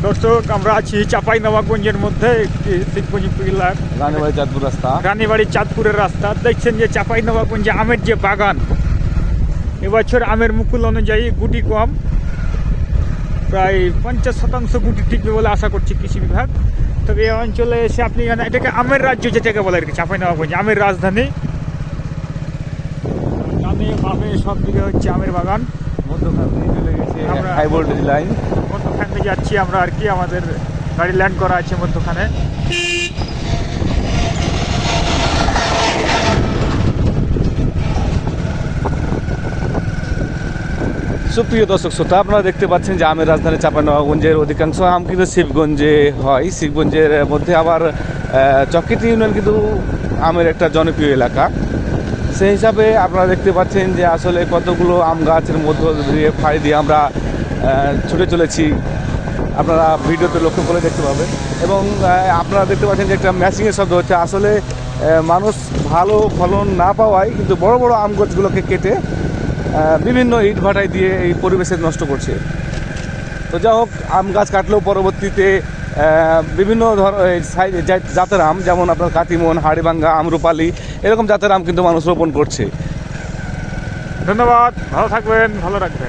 দর্শক, আমরা আছি চাঁপাইনবাবগঞ্জের মধ্যে শিবগঞ্জ উপজেলার রানীবাড়ি চাঁদপুর রাস্তা। রানীবাড়ি চাঁদপুরের রাস্তা। দেখছেন যে চাঁপাইনবাবগঞ্জে আমের যে বাগান, এবছর আমের মুকুল অনুযায়ী গুটি কম, প্রায় 50% গুটি টিকবে বলে আশা করছি কৃষি বিভাগ। তবে এই অঞ্চলে এসে আপনি এটাকে আমের রাজ্য যেটাকে বলে আর কি, চাঁপাইনবাবগঞ্জ আমের রাজধানী। ডানে বামে সব দিকে হচ্ছে আমের বাগান। মধ্যখান থেকে চলে গেছে আমরা- হাই ভোল্টেজ লাইন। মধ্যখানে যাচ্ছি আমরা আর কি, আমাদের গাড়ি ল্যান্ড করা আছে মধ্যখানে। সুপ্রিয় দর্শক শ্রোতা, আপনারা দেখতে পাচ্ছেন যে আমের রাজধানী চাঁপাইনবাবগঞ্জের অধিকাংশ আম কিন্তু শিবগঞ্জে হয়। শিবগঞ্জের মধ্যে আবার চকিটি ইউনিয়ন কিন্তু আমের একটা জনপ্রিয় এলাকা। সেই হিসাবে আপনারা দেখতে পাচ্ছেন যে আসলে কতগুলো আম গাছের মধ্য দিয়ে ফাড়ি দিয়ে আমরা ছুটে চলেছি। আপনারা ভিডিওতে লক্ষ্য করে দেখতে পাবেন। এবং আপনারা দেখতে পাচ্ছেন যে একটা ম্যাচিংয়ের শব্দ হচ্ছে। আসলে মানুষ ভালো ফলন না পাওয়ায় কিন্তু বড় বড় আম গাছগুলোকে কেটে বিভিন্ন ইট ভাটায় দিয়ে এই পরিবেশে নষ্ট করছে। তো যাই হোক, আম গাছ কাটলেও পরবর্তীতে বিভিন্ন জাতের আম, যেমন আপনার কাতিমন, হাড়িভাঙ্গা, আম্রপালি, এরকম জাতের আম কিন্তু মানুষ রোপণ করছে। ধন্যবাদ, ভালো থাকবেন, ভালো রাখবেন।